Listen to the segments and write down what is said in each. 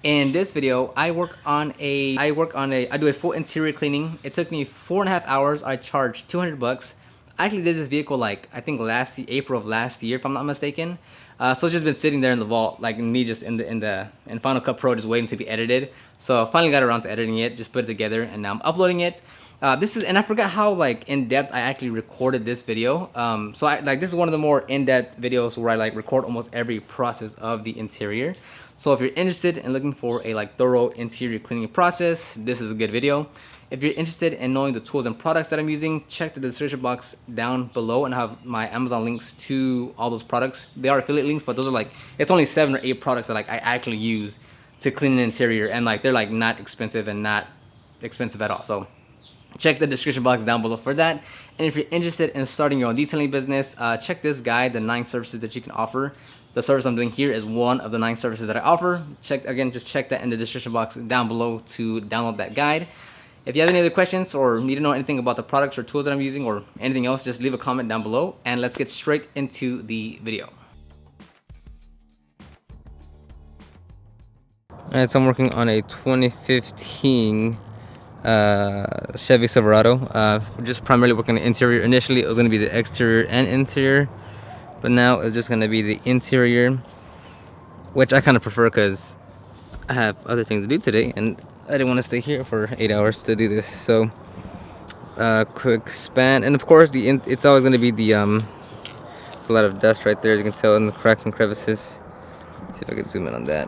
In this video, I do a full interior cleaning. It took me 4.5 hours. I charged 200 bucks. I actually did this vehicle like, I think April of last year, if I'm not mistaken. So it's just been sitting there in the vault, like me just in Final Cut Pro, just waiting to be edited. So I finally got around to editing it, just put it together, and now I'm uploading it. And I forgot how like in depth I actually recorded this video. This is one of the more in-depth videos where I like record almost every process of the interior. So if you're interested in looking for a like thorough interior cleaning process, this is a good video. If you're interested in knowing the tools and products that I'm using, check the description box down below, and I have my Amazon links to all those products. They are affiliate links, but those are like, it's only 7 or 8 products that like I actually use to clean an interior, and like they're like not expensive and not expensive at all. So check the description box down below for that. And if you're interested in starting your own detailing business, check this guide, the 9 services that you can offer. The service I'm doing here is one of the 9 services that I offer. Just check that in the description box down below to download that guide. If you have any other questions or need to know anything about the products or tools that I'm using or anything else, just leave a comment down below, and let's get straight into the video. Alright, so I'm working on a 2015 Chevy Silverado. Just primarily working on the interior. Initially it was going to be the exterior and interior, but now it's just going to be the interior, which I kind of prefer because I have other things to do today and I didn't want to stay here for 8 hours to do this. So quick span, and of course it's always going to be the there's a lot of dust right there, as you can tell, in the cracks and crevices. Let's see if I can zoom in on that.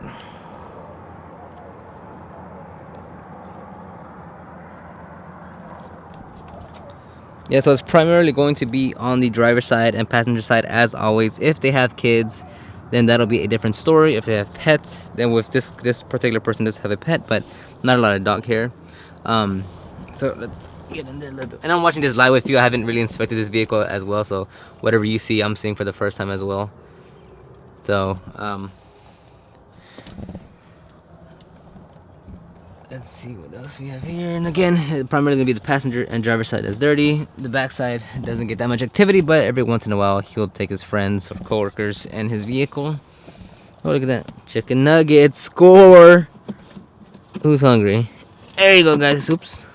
Yeah, so it's primarily going to be on the driver's side and passenger side as always. If they have kids, then that'll be a different story. If they have pets, then with this particular person does have a pet, but not a lot of dog hair. So let's get in there a little bit. And I'm watching this live with you. I haven't really inspected this vehicle as well, so whatever you see, I'm seeing for the first time as well. So let's see what else we have here. And again, primarily gonna be the passenger and driver side that's dirty. The back side doesn't get that much activity, but every once in a while he'll take his friends or coworkers in his vehicle. Oh, look at that. Chicken nuggets, score! Who's hungry? There you go, guys. Oops.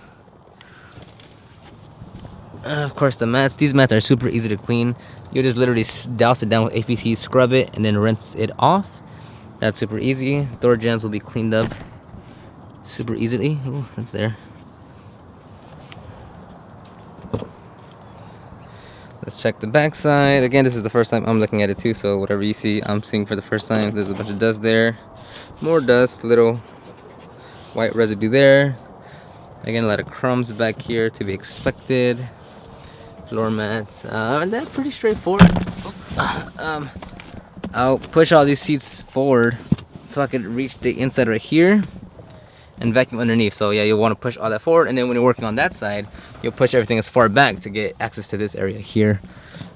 Of course, the mats. These mats are super easy to clean. You'll just literally douse it down with APC, scrub it, and then rinse it off. That's super easy. Door jambs will be cleaned up super easily. Oh, that's there. Let's check the back side. Again, this is the first time I'm looking at it too, so whatever you see, I'm seeing for the first time. There's a bunch of dust there. More dust, little white residue there. Again, a lot of crumbs back here to be expected. Floor mats. And that's pretty straightforward. I'll push all these seats forward so I can reach the inside right here and vacuum underneath. So yeah, you'll want to push all that forward, and then when you're working on that side, you'll push everything as far back to get access to this area here.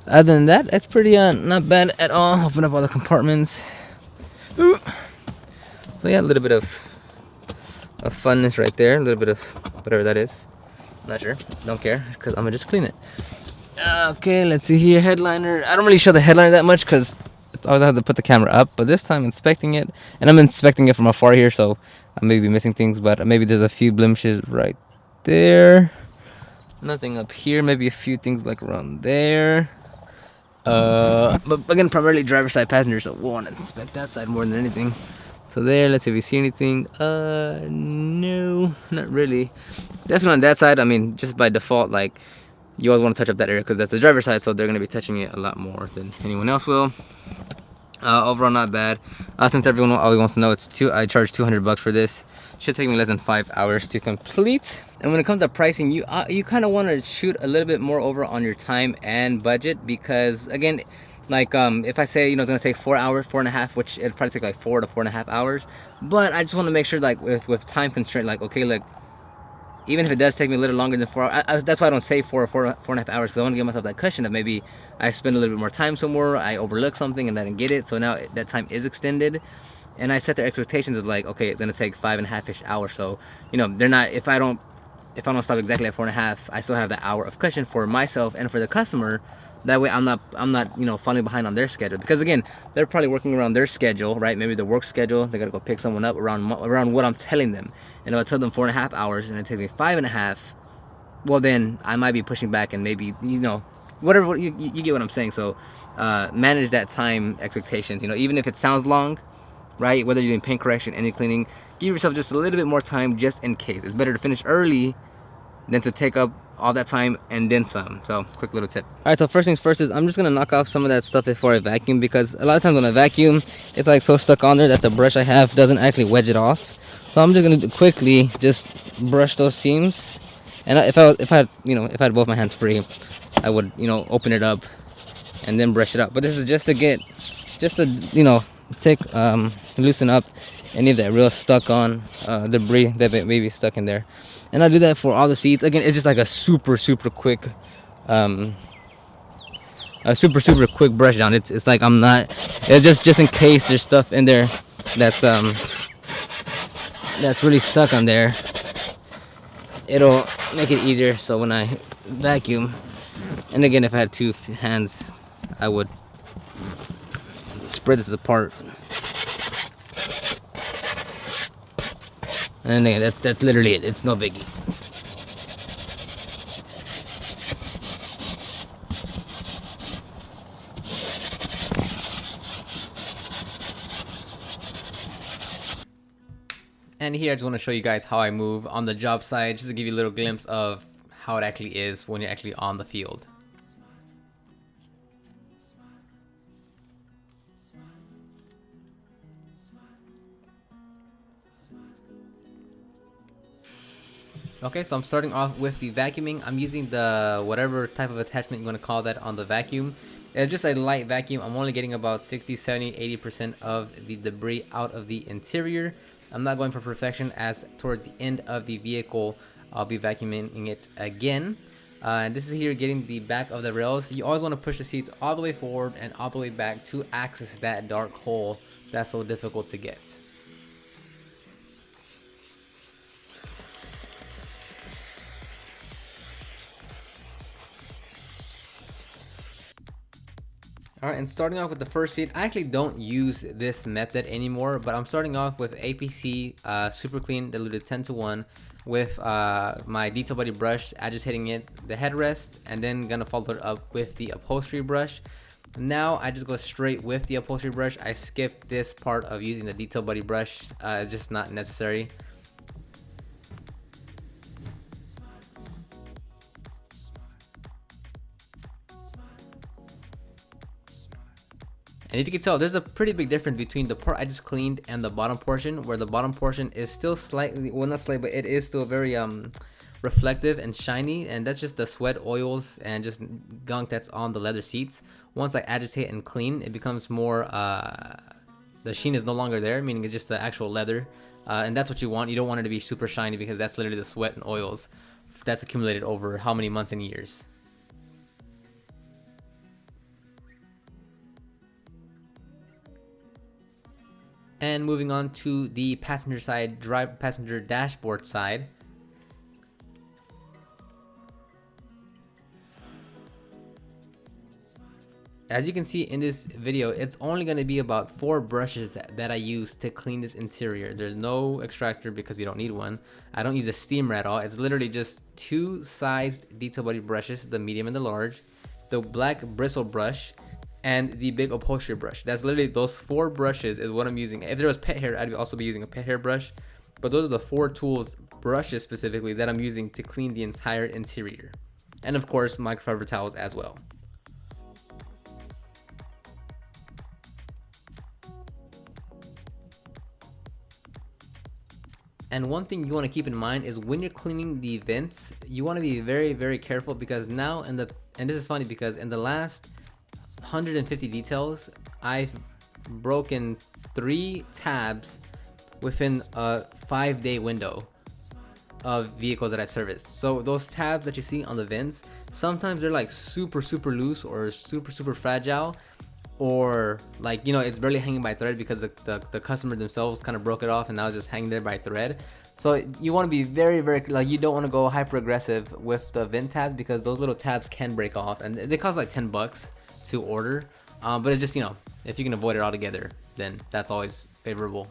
Other than that, it's pretty not bad at all. Open up all the compartments. Ooh. So yeah, a little bit of funness right there, a little bit of whatever that is. Not sure, don't care, because I'm gonna just clean it. Okay, let's see here. Headliner. I don't really show the headliner that much because I always have to put the camera up, but this time inspecting it, and I'm inspecting it from afar here, so I may be missing things, but maybe there's a few blemishes right there. Nothing up here, maybe a few things like around there. But again, primarily driver side, passenger, so we'll want to inspect that side more than anything. So there, let's see if we see anything. No, not really. Definitely on that side, I mean, just by default, like, you always want to touch up that area because that's the driver's side, so they're going to be touching it a lot more than anyone else will. Overall, not bad. Since everyone always wants to know, I charge 200 bucks for this. Should take me less than 5 hours to complete. And when it comes to pricing, you kind of want to shoot a little bit more over on your time and budget, because again, like if I say, it's gonna take 4 hours, 4.5, which it'd probably take like 4 to 4.5 hours, but I just want to make sure, like with time constraint, like okay, like even if it does take me a little longer than 4 hours, that's why I don't say 4.5 hours, because I want to give myself that cushion of maybe I spend a little bit more time somewhere, I overlook something and I didn't get it, so now that time is extended. And I set their expectations as like, okay, it's gonna take 5.5-ish hours. So they're not, if if I don't stop exactly at 4.5, I still have the hour of cushion for myself and for the customer. That way I'm not falling behind on their schedule, because again, they're probably working around their schedule, right? Maybe their work schedule, they gotta go pick someone up around what I'm telling them. And if I tell them 4.5 hours and it takes me 5.5, well then I might be pushing back, and maybe whatever, you get what I'm saying. So manage that time expectations, even if it sounds long, right? Whether you're doing paint correction, engine cleaning, give yourself just a little bit more time just in case. It's better to finish early than to take up all that time and then some. So quick little tip. All right, so first things first is I'm just gonna knock off some of that stuff before I vacuum, because a lot of times when I vacuum, it's like so stuck on there that the brush I have doesn't actually wedge it off. So I'm just gonna quickly just brush those seams. And if I had both my hands free, I would open it up and then brush it up. But this is just to loosen up any of that real stuck on debris that may be stuck in there. And I do that for all the seats. Again, it's just like a super quick quick brush down. It's like it's just in case there's stuff in there that's really stuck on there. It'll make it easier. So when I vacuum, and again, if I had two hands, I would spread this apart. And again, that's literally it. It's no biggie. And here I just want to show you guys how I move on the job site, just to give you a little glimpse of how it actually is when you're actually on the field. Okay, so I'm starting off with the vacuuming. I'm using the whatever type of attachment you're going to call that on the vacuum. It's just a light vacuum. I'm only getting about 60, 70, 80% of the debris out of the interior. I'm not going for perfection, as towards the end of the vehicle I'll be vacuuming it again. And this is here getting the back of the rails. You always want to push the seats all the way forward and all the way back to access that dark hole that's so difficult to get. Alright, and starting off with the first seat, I actually don't use this method anymore, but I'm starting off with APC Super Clean Diluted 10:1 with my detail body brush, agitating it, the headrest, and then gonna follow it up with the upholstery brush. Now I just go straight with the upholstery brush. I skip this part of using the detail body brush. It's just not necessary. And if you can tell, there's a pretty big difference between the part I just cleaned and the bottom portion, where the bottom portion is still slightly, well, not slightly, but it is still very reflective and shiny, and that's just the sweat oils and just gunk that's on the leather seats. Once I agitate and clean, it becomes more, the sheen is no longer there, meaning it's just the actual leather, and that's what you want. You don't want it to be super shiny, because that's literally the sweat and oils that's accumulated over how many months and years. And moving on to the passenger side, passenger dashboard side. As you can see in this video, it's only going to be about 4 brushes that I use to clean this interior. There's no extractor because you don't need one. I don't use a steamer at all. It's literally just 2 sized detail body brushes, the medium and the large, the black bristle brush, and the big upholstery brush. That's literally those 4 brushes is what I'm using. If there was pet hair, I'd also be using a pet hair brush. But those are the 4 tools, brushes specifically, that I'm using to clean the entire interior. And of course, microfiber towels as well. And one thing you want to keep in mind is when you're cleaning the vents, you want to be very careful, because now and this is funny because in the last 150 details, I've broken 3 tabs within a 5-day window of vehicles that I've serviced. So those tabs that you see on the vents, sometimes they're like super loose or super fragile. or like, you know, it's barely hanging by thread because the customer themselves kind of broke it off and now it's just hanging there by thread. So you want to be very, very, like, you don't want to go hyper aggressive with the vent tabs because those little tabs can break off and they cost like 10 bucks to order. But it's just, you know, if you can avoid it altogether, then that's always favorable.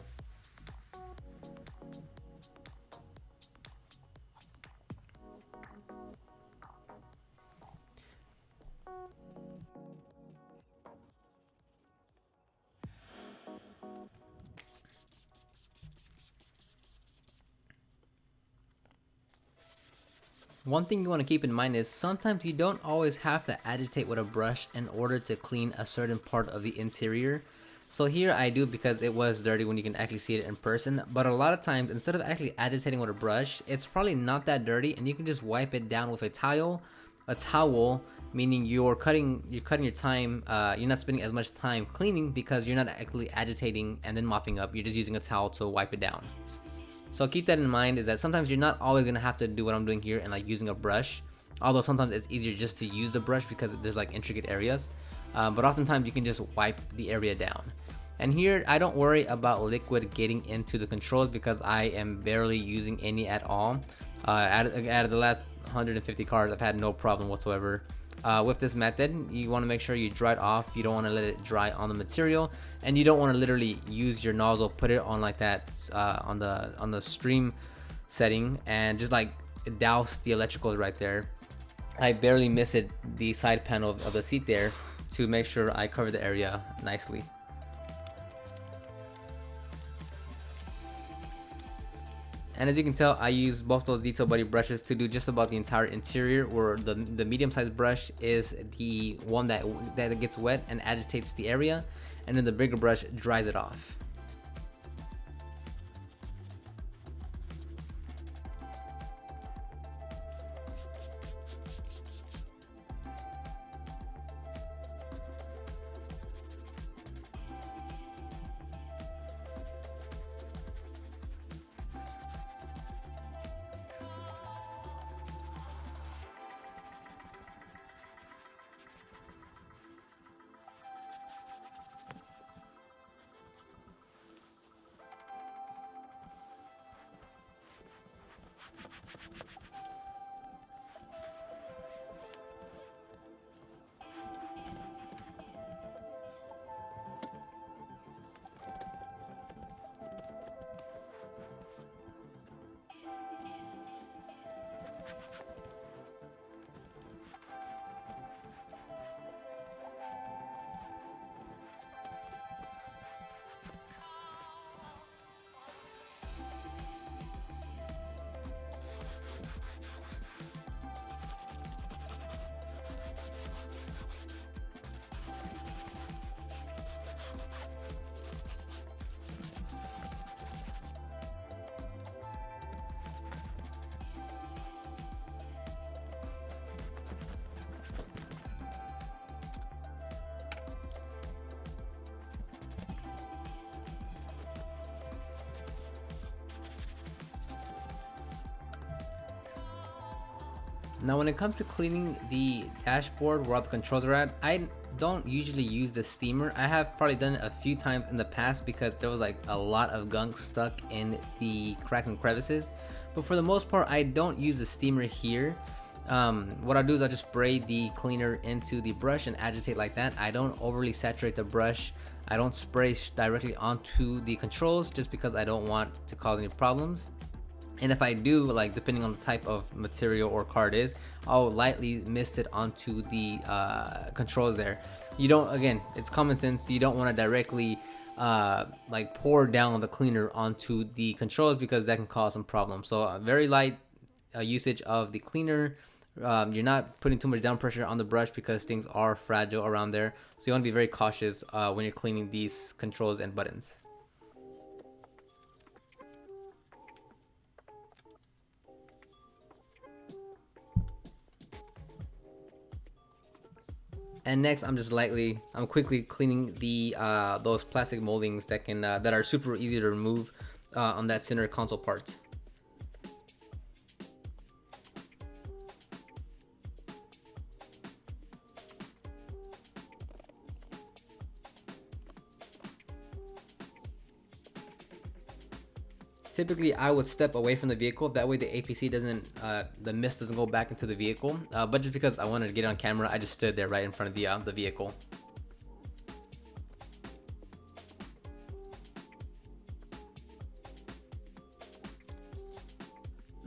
One thing you want to keep in mind is sometimes you don't always have to agitate with a brush in order to clean a certain part of the interior. So here I do because it was dirty when you can actually see it in person, but a lot of times instead of actually agitating with a brush, it's probably not that dirty and you can just wipe it down with a towel. A towel meaning you're cutting your time, you're not spending as much time cleaning because you're not actually agitating and then mopping up, you're just using a towel to wipe it down. So keep that in mind, is that sometimes you're not always gonna have to do what I'm doing here and like using a brush, although sometimes it's easier just to use the brush because there's like intricate areas, but oftentimes you can just wipe the area down. And here I don't worry about liquid getting into the controls because I am barely using any at all. Out of the last 150 cars, I've had no problem whatsoever. With this method, you want to make sure you dry it off. You don't want to let it dry on the material, and you don't want to literally use your nozzle, put it on like that on the stream setting, and just like douse the electricals right there. I barely missed it, the side panel of the seat there, to make sure I cover the area nicely. And as you can tell, I use both those detail buddy brushes to do just about the entire interior, where the medium-sized brush is the one that gets wet and agitates the area, and then the bigger brush dries it off. Now when it comes to cleaning the dashboard where all the controls are at, I don't usually use the steamer. I have probably done it a few times in the past because there was like a lot of gunk stuck in the cracks and crevices. But for the most part, I don't use the steamer here. What I'll do is I'll just spray the cleaner into the brush and agitate like that. I don't overly saturate the brush. I don't spray directly onto the controls just because I don't want to cause any problems. And if I do, like depending on the type of material or car it is, I'll lightly mist it onto the controls there. You don't, again, it's common sense, you don't want to directly like pour down the cleaner onto the controls because that can cause some problems. So very light usage of the cleaner. You're not putting too much down pressure on the brush because things are fragile around there. So you want to be very cautious when you're cleaning these controls and buttons. And next, I'm quickly cleaning the those plastic moldings that are super easy to remove on that center console part. typically I would step away from the vehicle. That way the APC doesn't, the mist doesn't go back into the vehicle. But just because I wanted to get it on camera, I just stood there right in front of the vehicle.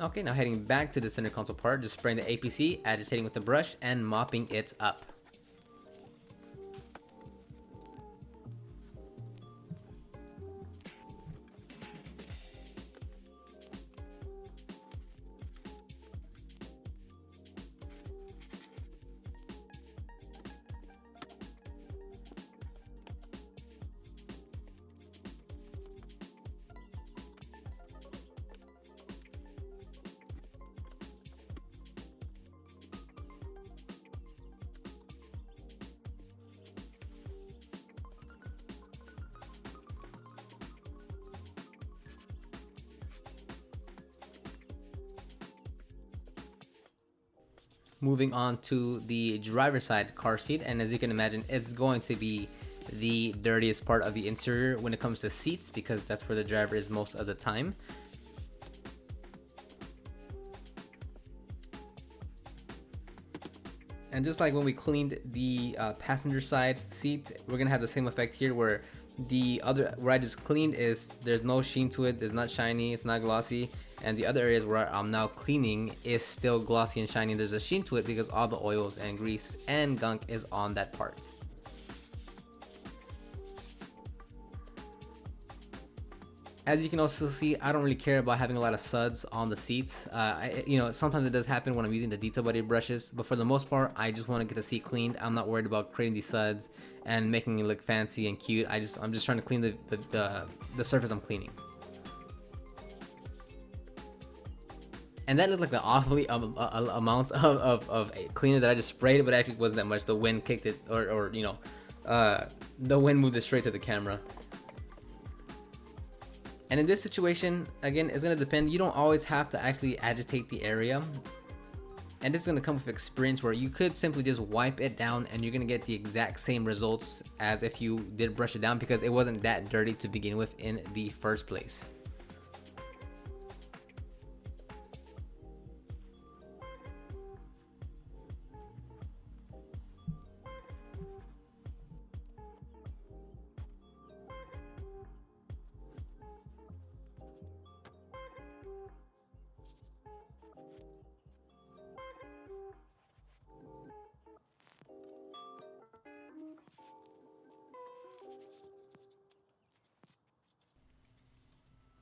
Okay, now heading back to the center console part, just spraying the APC, agitating with the brush, and mopping it up. Moving on to the driver's side car seat, and as you can imagine, it's going to be the dirtiest part of the interior when it comes to seats, because that's where the driver is most of the time. And just like when we cleaned the passenger side seat, we're gonna have the same effect here, where where I just cleaned is there's no sheen to it, it's not shiny, it's not glossy, and the other areas where I'm now cleaning is still glossy and shiny. There's a sheen to it because all the oils and grease and gunk is on that part. As you can also see, I don't really care about having a lot of suds on the seats. You know, sometimes it does happen when I'm using the detail body brushes, but for the most part, I just want to get the seat cleaned. I'm not worried about creating these suds and making it look fancy and cute. I'm just trying to clean the surface I'm cleaning. And that looked like the awfully amount of cleaner that I just sprayed, but actually wasn't that much. The wind kicked it, or you know, the wind moved it straight to the camera. And in this situation, again, it's gonna depend. You don't always have to actually agitate the area. And this is gonna come with experience, where you could simply just wipe it down and you're gonna get the exact same results as if you did brush it down, because it wasn't that dirty to begin with in the first place.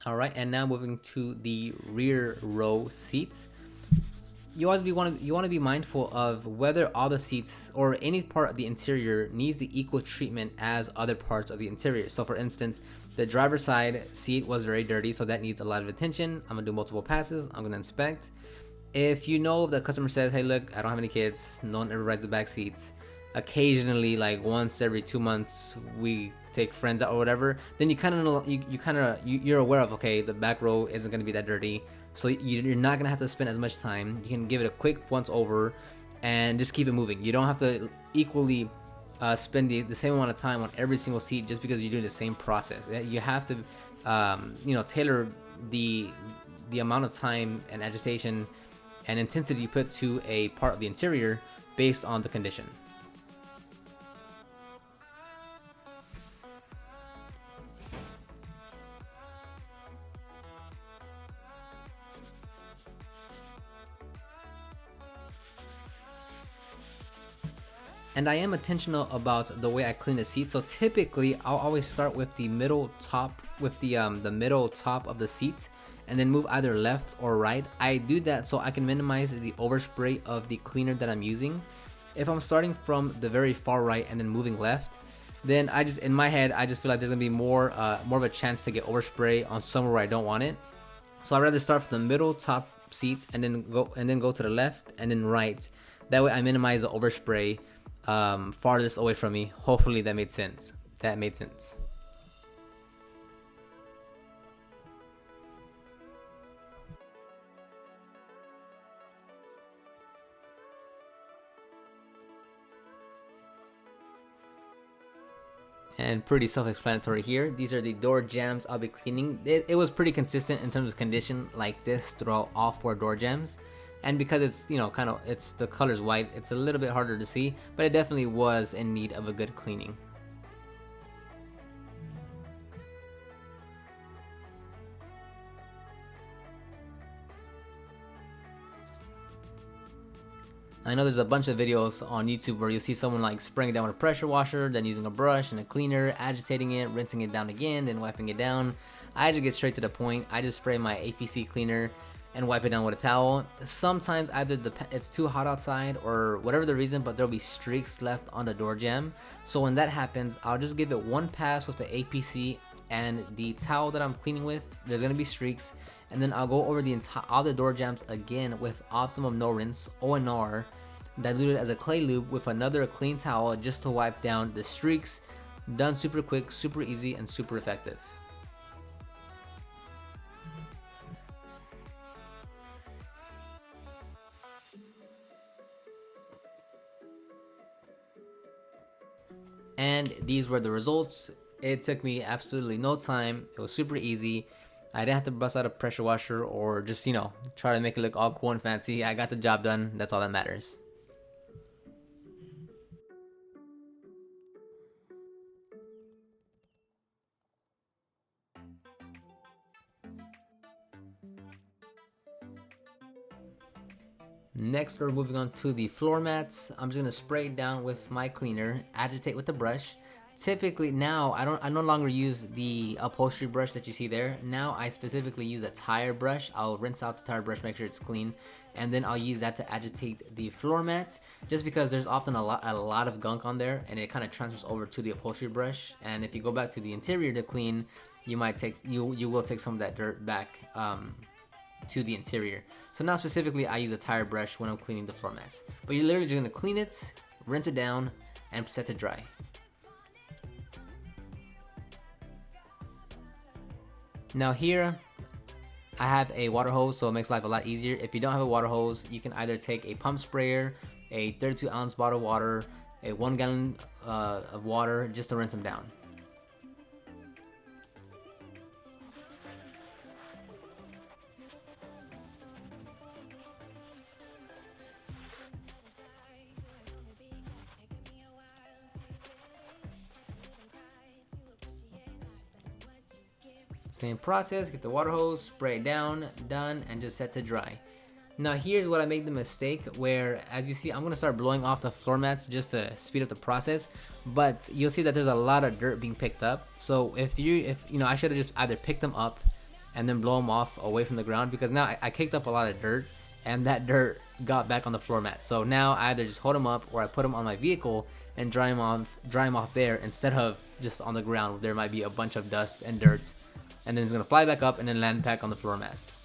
Alright, and now moving to the rear row seats. You want to be mindful of whether all the seats or any part of the interior needs the equal treatment as other parts of the interior. So for instance, the driver's side seat was very dirty, so that needs a lot of attention. I'm gonna do multiple passes. I'm gonna inspect. If you know the customer says, hey look, I don't have any kids, no one ever rides the back seats, occasionally like once every 2 months we take friends out or whatever, then you kind of know, you're aware of, okay, the back row isn't going to be that dirty, so you're not going to have to spend as much time. You can give it a quick once over and just keep it moving. You don't have to equally spend the same amount of time on every single seat just because you're doing the same process. You have to you know, tailor the amount of time and agitation and intensity you put to a part of the interior based on the condition. And I am intentional about the way I clean the seat. So typically, I'll always start with the middle top, with the middle top of the seat, and then move either left or right. I do that so I can minimize the overspray of the cleaner that I'm using. If I'm starting from the very far right and then moving left, then in my head, I just feel like there's gonna be more of a chance to get overspray on somewhere where I don't want it. So I'd rather start from the middle top seat and then go to the left and then right. That way I minimize the overspray farthest away from me. Hopefully that made sense. And pretty self-explanatory here. These are the door jambs I'll be cleaning. It was pretty consistent in terms of condition like this throughout all 4 door jambs. And because it's, you know, kind of, it's the color's white, it's a little bit harder to see, but it definitely was in need of a good cleaning. I know there's a bunch of videos on YouTube where you'll see someone like spraying it down with a pressure washer, then using a brush and a cleaner, agitating it, rinsing it down again, then wiping it down. I just get straight to the point. I just spray my APC cleaner and wipe it down with a towel. Sometimes either it's too hot outside or whatever the reason, but there'll be streaks left on the door jamb. So when that happens, I'll just give it one pass with the APC and the towel that I'm cleaning with. There's gonna be streaks, and then I'll go over all the door jambs again with Optimum No Rinse ONR, diluted as a clay lube with another clean towel just to wipe down the streaks. Done super quick, super easy, and super effective. And these were the results. It took me absolutely no time. It was super easy. I didn't have to bust out a pressure washer or just, you know, try to make it look all cool and fancy. I got the job done. That's all that matters. Next, we're moving on to the floor mats. I'm just gonna spray it down with my cleaner, agitate with the brush. Typically now, I no longer use the upholstery brush that you see there. Now I specifically use a tire brush. I'll rinse out the tire brush, make sure it's clean, and then I'll use that to agitate the floor mat. Just because there's often a lot of gunk on there, and it kind of transfers over to the upholstery brush. And if you go back to the interior to clean, you will take some of that dirt back to the interior. So now specifically I use a tire brush when I'm cleaning the floor mats. But you're literally just gonna clean it, rinse it down, and set to dry. Now here I have a water hose, so it makes life a lot easier. If you don't have a water hose, you can either take a pump sprayer, a 32-ounce bottle of water, a 1 gallon of water, just to rinse them down. Same process, get the water hose, spray it down, done, and just set to dry. Now here's what I made the mistake where, as you see, I'm gonna start blowing off the floor mats just to speed up the process, but you'll see that there's a lot of dirt being picked up. So if you know, I should have just either picked them up and then blow them off away from the ground, because now I kicked up a lot of dirt and that dirt got back on the floor mat. So now I either just hold them up or I put them on my vehicle and dry them off there instead of just on the ground where there might be a bunch of dust and dirt. And then it's gonna fly back up and then land back on the floor mats.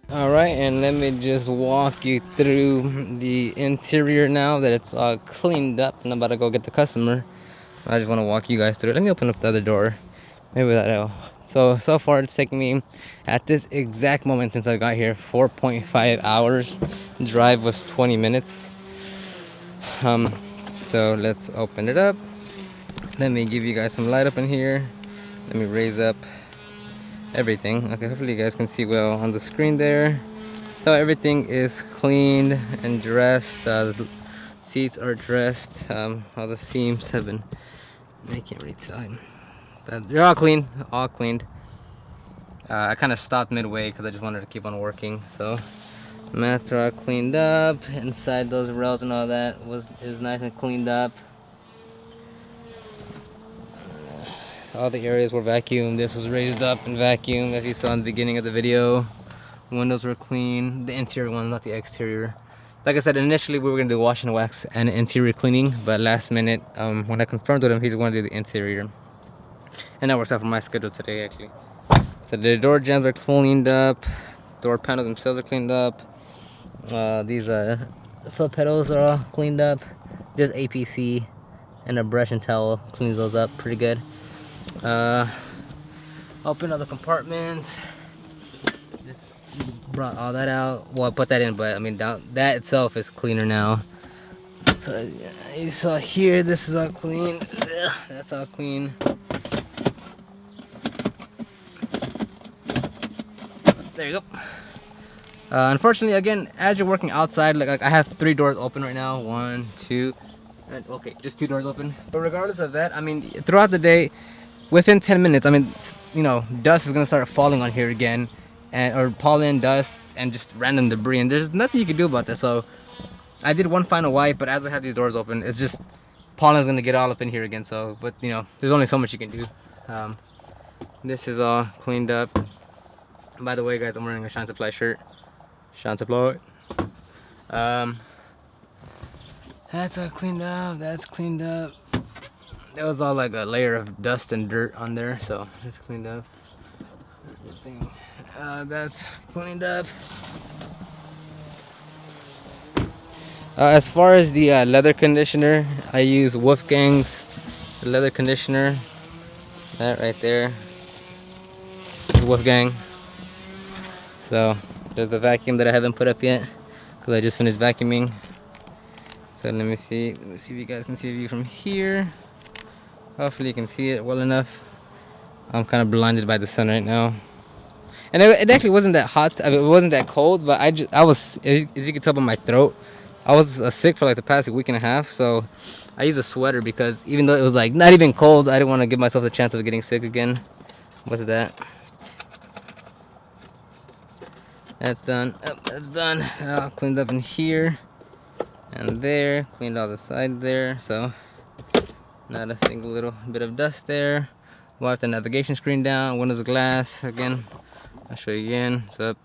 Alright, and let me just walk you through the interior now that it's all cleaned up and I'm about to go get the customer. I just want to walk you guys through it. Let me open up the other door. Maybe that'll. So far it's taken me, at this exact moment since I got here, 4.5 hours. Drive was 20 minutes. So let's open it up. Let me give you guys some light up in here. Let me raise up everything. Okay, hopefully you guys can see well on the screen there. So everything is cleaned and dressed. The seats are dressed. All the seams have been, I can't really tell, but they're all clean, all cleaned. I kind of stopped midway because I just wanted to keep on working. So mats are all cleaned up. Inside those rails and all that is nice and cleaned up. All the areas were vacuumed. This was raised up and vacuumed, as you saw in the beginning of the video. Windows were clean. The interior one, not the exterior. Like I said, initially we were gonna do wash and wax and interior cleaning, but last minute, when I confirmed with him, he just wanted to do the interior, and that works out for my schedule today, actually. So the door jambs are cleaned up. Door panels themselves are cleaned up. These foot pedals are all cleaned up. Just APC and a brush and towel cleans those up pretty good. Open other compartments. This brought all that out. Well, I put that in, but I mean that itself is cleaner now. So you saw here, this is all clean. Ugh, that's all clean. There you go. Unfortunately, again, as you're working outside, like I have 3 doors open right now. 1, 2, and okay, just 2 doors open. But regardless of that, I mean, throughout the day, within 10 minutes, I mean, you know, dust is gonna start falling on here again, and or pollen, dust, and just random debris, and there's nothing you can do about that. So I did one final wipe, but as I have these doors open, it's just pollen's gonna get all up in here again. So, but you know, there's only so much you can do. This is all cleaned up. By the way, guys, I'm wearing a Shine Supply shirt. Shine Supply. That's all cleaned up. That's cleaned up. There was all like a layer of dust and dirt on there, so it's cleaned up. There's the thing. That's cleaned up. As far as the leather conditioner, I use Wolfgang's leather conditioner. That right there is Wolfgang. So there's the vacuum that I haven't put up yet because I just finished vacuuming. So let me see if you guys can see a view from here. Hopefully you can see it well enough. I'm kind of blinded by the sun right now, and it actually wasn't that hot. I mean, it wasn't that cold, but I was, as you can tell by my throat, I was sick for like the past week and a half. So I used a sweater because even though it was like not even cold, I didn't want to give myself the chance of getting sick again. What's that? That's done. Oh, that's done. Cleaned up in here and there. Cleaned all the side there. So not a single little bit of dust there. Wiped the navigation screen down. Windows glass again. I'll show you again. So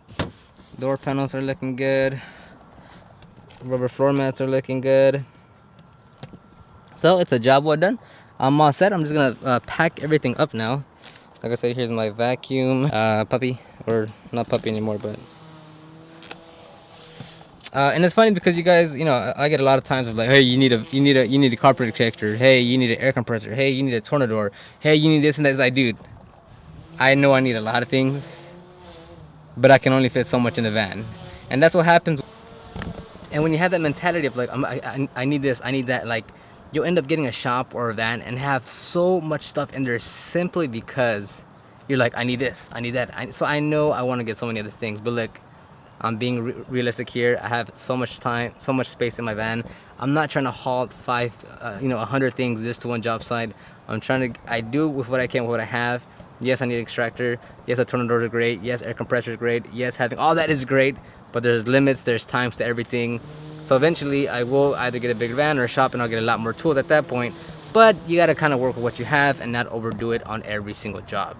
door panels are looking good. Rubber floor mats are looking good. So it's a job well done. I'm all set. I'm just gonna pack everything up now. Like I said, here's my vacuum puppy, or not puppy anymore, but and it's funny because you guys, you know, I get a lot of times of like, hey, you need a carpet protector. Hey, you need an air compressor. Hey, you need a tornador. Hey, you need this and that. It's like, dude, I know I need a lot of things, but I can only fit so much in the van, and that's what happens. And when you have that mentality of like, I need this, I need that, like, you'll end up getting a shop or a van and have so much stuff in there simply because you're like, I need this, I need that. So I know I want to get so many other things, but look, I'm being realistic here. I have so much time, so much space in my van. I'm not trying to haul 100 things just to one job site. I do with what I can, with what I have. Yes, I need an extractor. Yes, a tornado is great. Yes, air compressor is great. Yes, having all that is great, but there's limits, there's times to everything. So eventually I will either get a bigger van or a shop, and I'll get a lot more tools at that point. But you gotta kind of work with what you have and not overdo it on every single job.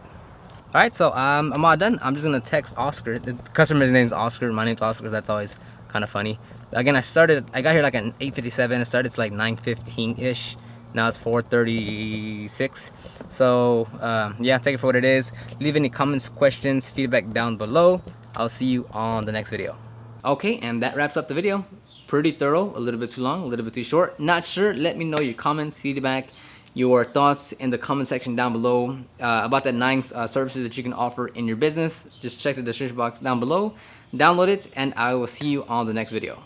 All right, so I'm all done. I'm just gonna text Oscar. The customer's name's Oscar. My name's Oscar. That's always kind of funny. Again, I got here like at 8:57. It started to like 9:15-ish. Now it's 4:36. So yeah, take it for what it is. Leave any comments, questions, feedback down below. I'll see you on the next video. Okay, and that wraps up the video. Pretty thorough, a little bit too long, a little bit too short. Not sure. Let me know your comments, feedback, your thoughts in the comment section down below about the 9 services that you can offer in your business. Just check the description box down below, download it, and I will see you on the next video.